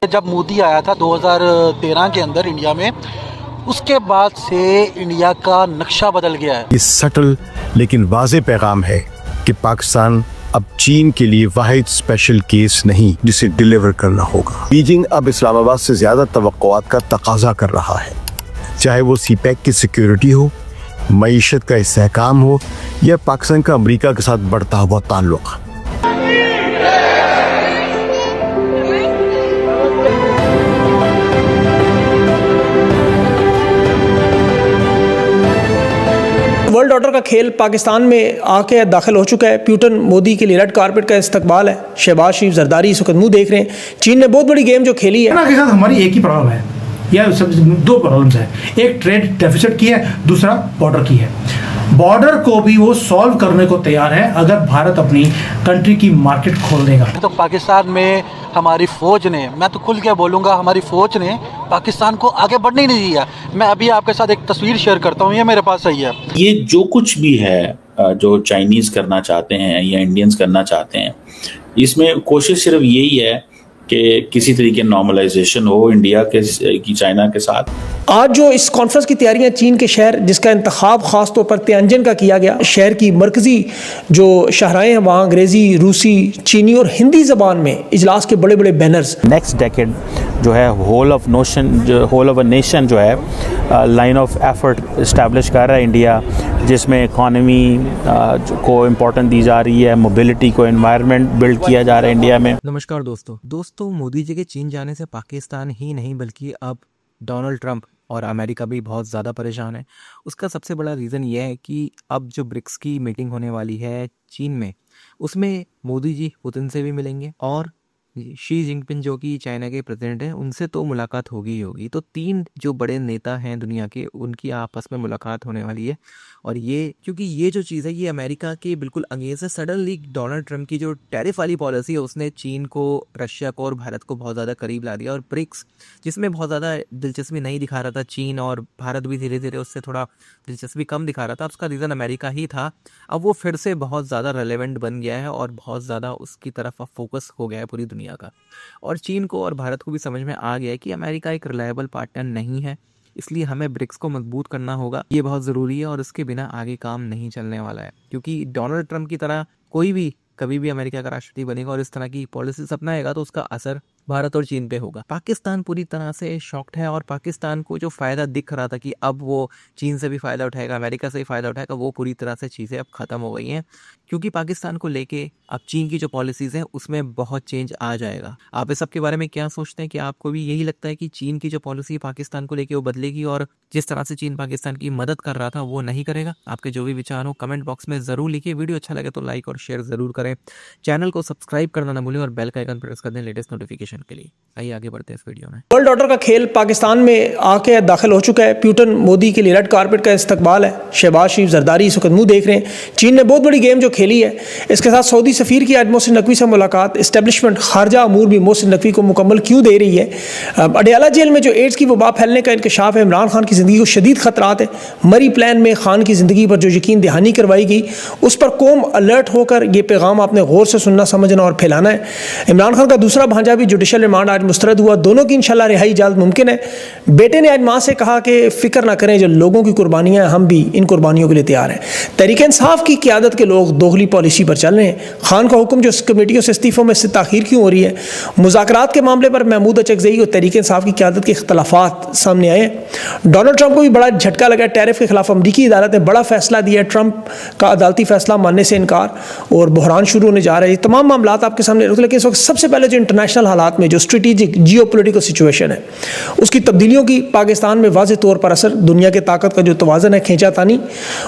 जब मोदी आया था 2013 के अंदर इंडिया में, उसके बाद से इंडिया का नक्शा बदल गया है। ये सटल लेकिन वाज़ेह पैगाम है कि पाकिस्तान अब चीन के लिए वाहिद स्पेशल केस नहीं जिसे डिलीवर करना होगा। बीजिंग अब इस्लामाबाद से ज़्यादा तवक्कुआत का तकाजा कर रहा है, चाहे वो सीपैक की सिक्योरिटी हो, मईशत का इस्तेहकाम हो या पाकिस्तान का अमेरिका के साथ बढ़ता हुआ ताल्लुक। वर्ल्ड ऑर्डर का खेल पाकिस्तान में आके दाखिल हो चुका है। प्यूटन मोदी के लिए रेड कारपेट का इस्तकबाल है। शहबाज शरीफ जरदारी इस वक्त मुंह देख रहे हैं। चीन ने बहुत बड़ी गेम जो खेली है के साथ हमारी एक ही प्रॉब्लम है, या सब दो प्रॉब्लम्स है, एक ट्रेड डेफिसिट की है, दूसरा बॉर्डर की है। बॉर्डर को भी वो सॉल्व करने को तैयार है अगर भारत अपनी कंट्री की मार्केट खोल देगा। तो पाकिस्तान में हमारी फ़ौज ने, मैं तो खुल के बोलूँगा, हमारी फ़ौज ने पाकिस्तान को आगे बढ़ने ही नहीं दिया। मैं अभी आपके साथ एक तस्वीर शेयर करता हूँ, ये मेरे पास सही है। ये जो कुछ भी है जो चाइनीज़ करना चाहते हैं या इंडियंस करना चाहते हैं, इसमें कोशिश सिर्फ यही है कि किसी तरीके नॉर्मलाइजेशन हो इंडिया की चाइना के साथ। आज जो इस कॉन्फ्रेंस की तैयारियां चीन के शहर जिसका इंतखाब खास तौर पर तियानजिन का किया गया, शहर की मरकजी जो शहराएं हैं वहाँ अंग्रेज़ी, रूसी, चीनी और हिंदी ज़बान में इजलास के बड़े बड़े बैनर्स। नेक्स्ट डेकेड जो है होल ऑफ अ नेशन जो है लाइन ऑफ एफर्ट इस्टेब्लिश कर रहा है इंडिया, जिसमें इकॉनमी को इम्पोर्टेंस दी जा रही है, मोबिलिटी को, एनवायरनमेंट बिल्ड किया जा रहा है इंडिया में। नमस्कार दोस्तों, मोदी जी के चीन जाने से पाकिस्तान ही नहीं बल्कि अब डोनाल्ड ट्रंप और अमेरिका भी बहुत ज़्यादा परेशान है। उसका सबसे बड़ा रीज़न यह है कि अब जो ब्रिक्स की मीटिंग होने वाली है चीन में, उसमें मोदी जी पुतिन से भी मिलेंगे और शी जिनपिंग जो कि चाइना के प्रेसिडेंट हैं उनसे तो मुलाकात होगी ही होगी। तो तीन जो बड़े नेता हैं दुनिया के, उनकी आपस में मुलाकात होने वाली है। और ये क्योंकि ये जो चीज़ है ये अमेरिका के बिल्कुल अगेंस्ट है। सडनली डोनाल्ड ट्रंप की जो टैरिफ वाली पॉलिसी है उसने चीन को, रशिया को और भारत को बहुत ज़्यादा करीब ला दिया। और ब्रिक्स जिसमें बहुत ज़्यादा दिलचस्पी नहीं दिखा रहा था चीन, और भारत भी धीरे धीरे उससे थोड़ा दिलचस्पी कम दिखा रहा था, उसका रीज़न अमेरिका ही था। अब वो फिर से बहुत ज़्यादा रेलेवेंट बन गया है और बहुत ज़्यादा उसकी तरफ अब फोकस हो गया है पूरी दुनिया का। और चीन को और भारत को भी समझ में आ गया है कि अमेरिका एक रिलायबल पार्टनर नहीं है, इसलिए हमें ब्रिक्स को मजबूत करना होगा। ये बहुत ज़रूरी है और इसके बिना आगे काम नहीं चलने वाला है, क्योंकि डोनाल्ड ट्रंप की तरह कोई भी कभी भी अमेरिका का राष्ट्रपति बनेगा और इस तरह की पॉलिसीज अपनाएगा तो उसका असर भारत और चीन पे होगा। पाकिस्तान पूरी तरह से शॉक्ड है और पाकिस्तान को जो फ़ायदा दिख रहा था कि अब वो चीन से भी फ़ायदा उठाएगा, अमेरिका से भी फ़ायदा उठाएगा, वो पूरी तरह से चीज़ें अब ख़त्म हो गई हैं, क्योंकि पाकिस्तान को लेके अब चीन की जो पॉलिसीज़ हैं उसमें बहुत चेंज आ जाएगा। आप इस सब के बारे में क्या सोचते हैं? कि आपको भी यही लगता है कि चीन की जो पॉलिसी पाकिस्तान को लेके वो बदलेगी और जिस तरह से चीन पाकिस्तान की मदद कर रहा था वो नहीं करेगा? आपके जो भी विचार हो कमेंट बॉक्स में ज़रूर लिखिए। वीडियो अच्छा लगे तो लाइक और शेयर ज़रूर करें। चैनल को सब्सक्राइब करना ना भूलें और बेल का आइकन प्रेस कर दें लेटेस्ट नोटिफिकेशन के लिए। आइए आगे बढ़ते हैं इस वीडियो में। वर्ल्ड ऑर्डर का खेल पाकिस्तान में आके दाखिल हो चुका है। प्यूटन मोदी के लिए रेड कारपेट का इस्तकबाल है। शहबाज शरीफ जरदारी इस वक्त मुंह देख रहे हैं। चीन ने बहुत बड़ी गेम जो खेली है, इसके साथ सऊदी सफ़ीर की आज मोहसिन नकवी से मुलाकात। इस्टेब्लिशमेंट खारजा अमूर भी मोहसिन नकवी को मुकम्मल क्यों दे रही है? अडयाला जेल में जो एड्स की वबा फैलने का इंकशाफ है, इमरान खान की ज़िंदगी को शदीद खतरात है। मरी प्लान में खान की ज़िंदगी पर जो यकीन दहानी करवाई गई, उस पर कौम अलर्ट होकर ये पैगाम आपने गौर से सुनना, समझना और फैलाना है। इमरान खान का दूसरा भांजा भी जुडिशल रिमांड आज मुस्तरद हुआ। दोनों की इंशाल्लाह रिहाई जल्द मुमकिन है। बेटे ने आज माँ से कहा कि फ़िक्र ना करें, जो लोगों की कुर्बानियाँ हैं हम भी इन कुर्बानियों के लिए तैयार हैं। तहरीक इंसाफ की क़यादत के लोग दोगली पॉलिसी पर चल रहे हैं। खान का हुक्म जो कमेटियों से इस्तीफ़ों में ताख़ीर क्यों हो रही है? मुज़ाकरात के मामले पर महमूद अचकज़ई और तहरीक इंसाफ की क़यादत के इख्तलाफात सामने आए हैं। डोनाल्ड ट्रंप को भी बड़ा झटका लगा। टैरिफ के खिलाफ अमरीकी अदालत ने बड़ा फैसला दिया। ट्रंप का अदालती फैसला मानने से इनकार और बहरान शुरू होने जा रहे हैं। तमाम मामला आपके सामने रख, लेकिन इस वक्त सबसे पहले जो इंटरनेशनल हालात में जो स्ट्रेटेजिक जियोपॉलिटिकल सिचुएशन है उसकी तब्दीलियों की पाकिस्तान में वाज़ेह तौर पर असर, दुनिया के ताकत का जो तवाज़न है खींचातानी,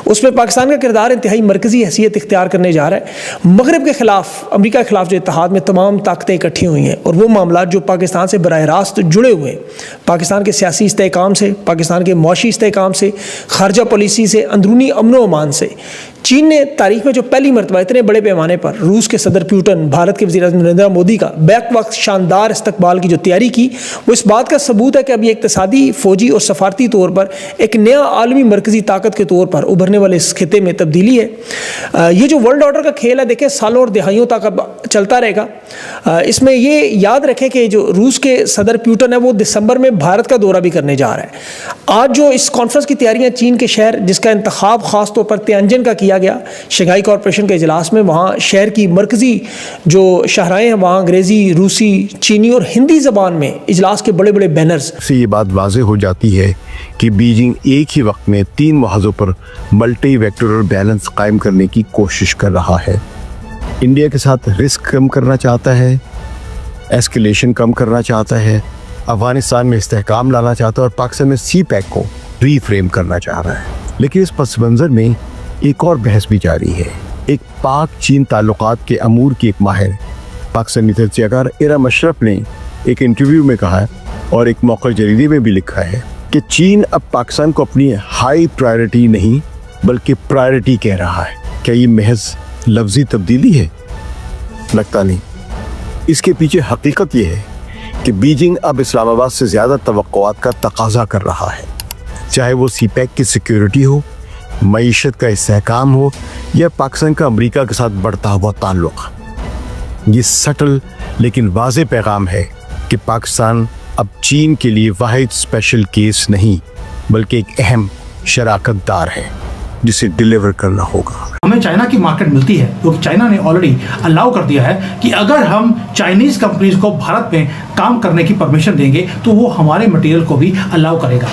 उसमें पाकिस्तान का किरदार इंतहाई मरकज़ी हैसियत इख्तियार करने जा रहा है। मगरब के खिलाफ, अमरीका के खिलाफ जो इत्तेहाद में तमाम ताकतें इकट्ठी हुई हैं और वो मामला जो पाकिस्तान से बराह रास्त जुड़े हुए हैं, पाकिस्तान के सियासी इस्तेहकाम से, पाकिस्तान के मुआशी इस्तेहकाम से, खारजा पॉलिसी से, अंदरूनी अमन व अमान से, चीन ने तारीख में जो पहली मरतबा इतने बड़े पैमाने पर रूस के सदर पुतिन, भारत के वज़ीर-ए-आज़म नरेंद्र मोदी का बैक वक्त शानदार इस्तकबाल की जो तैयारी की, वो इस बात का सबूत है कि अभी इक़्तिसादी, फ़ौजी और सफारती तौर पर एक नया आलमी मरकज़ी ताकत के तौर पर उभरने वाले इस खिते में तब्दीली है। ये जो वर्ल्ड ऑर्डर का खेल है, देखें सालों और दिहाइयों तक अब चलता रहेगा। इसमें ये याद रखें कि जो रूस के सदर पुतिन है वो दिसंबर में भारत का दौरा भी करने जा रहा है। आज जो इस कॉन्फ्रेंस की तैयारियां चीन के शहर जिसका इंतखाब खास तौर पर तियानजिन का किया गया शंघाई कॉरपोरेशन के इजलास में, वहाँ शहर की मरकज़ी जो शाहराएँ हैं वहाँ अंग्रेज़ी, रूसी, चीनी और हिंदी ज़बान में इजलास के बड़े बड़े बैनर्स से ये बात वाज़ेह हो जाती है कि बीजिंग एक ही वक्त में 3 मुहाज़ों पर मल्टी वेक्टोरल बैलेंस कायम करने की कोशिश कर रहा है। इंडिया के साथ रिस्क कम करना चाहता है, एस्केलेशन कम करना चाहता है, अफगानिस्तान में इस्तेहकाम लाना चाहता है और पाकिस्तान में सी पैक को रीफ्रेम करना चाह रहा है। लेकिन इस पस मंज़र में एक और बहस भी जारी है। एक पाक चीन ताल्लुकात के अमूर की एक माहिर पाकिस्तानी तजज़ियाकार इरम अशरफ ने एक इंटरव्यू में कहा है और एक मौक़िफ़ जरीदे में भी लिखा है कि चीन अब पाकिस्तान को अपनी हाई प्रायोरिटी नहीं बल्कि प्रायोरिटी कह रहा है। क्या ये महज लफ्ज़ी तब्दीली है? लगता नहीं। इसके पीछे हकीकत यह है कि बीजिंग अब इस्लामाबाद से ज़्यादा तवक्कुआत का तकाज़ा कर रहा है, चाहे वो सी पैक की सिक्योरिटी हो, मईशत का इस्तेहकाम हो या पाकिस्तान का अमेरिका के साथ बढ़ता हुआ ताल्लुक़। ये सटल लेकिन वाज़ेह पैगाम है कि पाकिस्तान अब चीन के लिए वाहिद स्पेशल केस नहीं बल्कि एक अहम शराकतदार है जिसे डिलीवर करना होगा। हमें चाइना की मार्केट मिलती है क्योंकि चाइना ने ऑलरेडी अलाउ कर दिया है कि अगर हम चाइनीज़ कंपनीज को भारत में काम करने की परमिशन देंगे तो वो हमारे मटेरियल को भी अलाउ करेगा।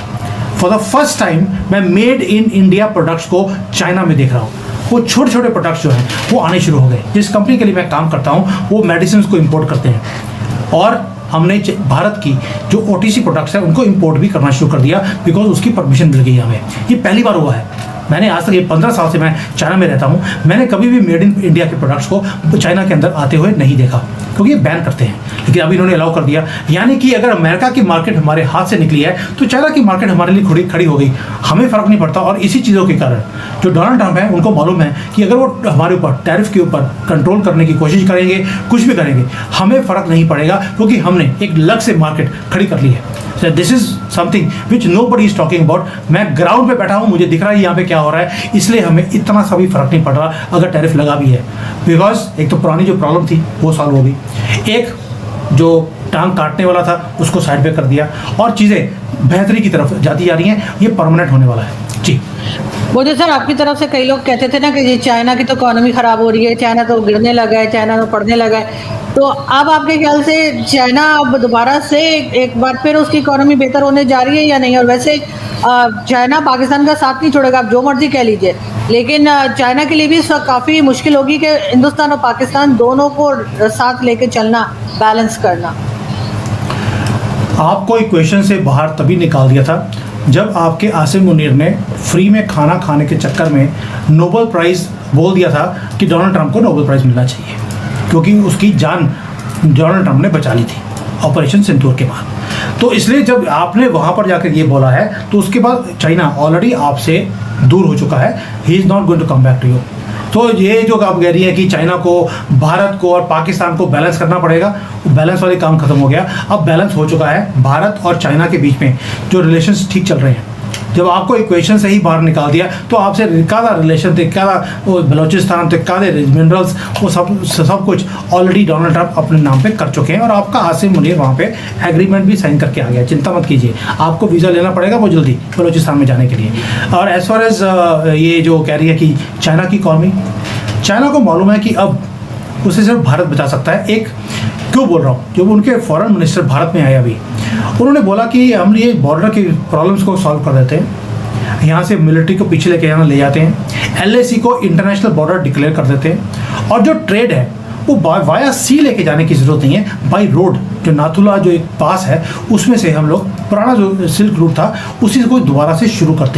फॉर द फर्स्ट टाइम मैं मेड इन इंडिया प्रोडक्ट्स को चाइना में देख रहा हूँ। वो छोटे छोटे प्रोडक्ट्स जो हैं वो आने शुरू हो गए। जिस कंपनी के लिए मैं काम करता हूँ वो मेडिसिन को इम्पोर्ट करते हैं और हमने भारत की जो OTC प्रोडक्ट्स हैं उनको इम्पोर्ट भी करना शुरू कर दिया बिकॉज उसकी परमिशन मिल गई हमें। ये पहली बार हुआ है। मैंने आज तक ये 15 साल से मैं चाइना में रहता हूँ, मैंने कभी भी मेड इन इंडिया के प्रोडक्ट्स को चाइना के अंदर आते हुए नहीं देखा क्योंकि ये बैन करते हैं। लेकिन अभी इन्होंने अलाउ कर दिया, यानी कि अगर अमेरिका की मार्केट हमारे हाथ से निकली है तो चाइना की मार्केट हमारे लिए खड़ी हो गई। हमें फ़र्क नहीं पड़ता। और इसी चीज़ों के कारण जो डोनाल्ड ट्रंप है उनको मालूम है कि अगर वो हमारे ऊपर टैरिफ के ऊपर कंट्रोल करने की कोशिश करेंगे, कुछ भी करेंगे, हमें फ़र्क नहीं पड़ेगा क्योंकि हमने एक लग से मार्केट खड़ी कर ली है। So this is something which nobody is talking about। मैं ग्राउंड पे बैठा हूँ, मुझे दिख रहा है यहाँ पे क्या हो रहा है, इसलिए हमें इतना सा भी फर्क नहीं पड़ रहा अगर टैरिफ लगा भी है। बिकॉज एक तो पुरानी जो प्रॉब्लम थी वो सॉल्व हो गई, एक जो टांग काटने वाला था उसको साइड पे कर दिया और चीज़ें बेहतरी की तरफ जाती जा रही हैं। ये परमानेंट होने वाला है जी। मुझे सर आपकी तरफ से कई लोग कहते थे ना कि चाइना की तो इकोनॉमी ख़राब हो रही है, चाइना तो गिरने लगा है, चाइना तो पड़ने लगा है, तो अब आपके ख्याल से चाइना अब दोबारा से एक बार फिर उसकी इकोनॉमी बेहतर होने जा रही है या नहीं? और वैसे चाइना पाकिस्तान का साथ नहीं छोड़ेगा, आप जो मर्जी कह लीजिए, लेकिन चाइना के लिए भी इस वक्त काफ़ी मुश्किल होगी कि हिंदुस्तान और पाकिस्तान दोनों को साथ लेके चलना, बैलेंस करना। आपको इक्वेशन से बाहर तभी निकाल दिया था जब आपके आसिम मुनीर ने फ्री में खाना खाने के चक्कर में नोबेल प्राइज़ बोल दिया था कि डोनाल्ड ट्रंप को नोबेल प्राइज़ मिलना चाहिए क्योंकि उसकी जान डोनाल्ड ट्रंप ने बचा ली थी ऑपरेशन सिंदूर के बाद। तो इसलिए जब आपने वहाँ पर जाकर ये बोला है तो उसके बाद चाइना ऑलरेडी आपसे दूर हो चुका है। He is not going to come back to you. तो ये जो आप कह रही है कि चाइना को, भारत को और पाकिस्तान को बैलेंस करना पड़ेगा, वो बैलेंस वाले काम खत्म हो गया। अब बैलेंस हो चुका है। भारत और चाइना के बीच में जो रिलेशंस ठीक चल रहे हैं, जब आपको इक्वेशन से ही बाहर निकाल दिया तो आपसे कादा रिलेशन थे, कादा वो बलोचिस्तान थे, कादे मिनरल्स, वो सब कुछ ऑलरेडी डोनाल्ड ट्रंप अपने नाम पे कर चुके हैं और आपका आसिम मुनीर वहाँ पे एग्रीमेंट भी साइन करके आ गया। चिंता मत कीजिए, आपको वीज़ा लेना पड़ेगा वो जल्दी बलोचिस्तान में जाने के लिए। और एज फार एज ये जो कह रही है कि चाइना की इकॉनमी, चाइना को मालूम है कि अब उसे सिर्फ भारत बचा सकता है। एक क्यों बोल रहा हूँ, जब उनके फॉरेन मिनिस्टर भारत में आए अभी, उन्होंने बोला कि हम ये बॉर्डर की प्रॉब्लम्स को सॉल्व कर देते हैं, यहाँ से मिलिट्री को पीछे लेके यहाँ ले जाते हैं, LAC को इंटरनेशनल बॉर्डर डिक्लेयर कर देते हैं और जो ट्रेड है वो वाया सी लेके जाने की ज़रूरत नहीं है, बाई रोड जो नाथुला जो एक पास है उसमें से हम लोग पुराना जो सिल्क रूट था उसी को दोबारा से शुरू करते हैं।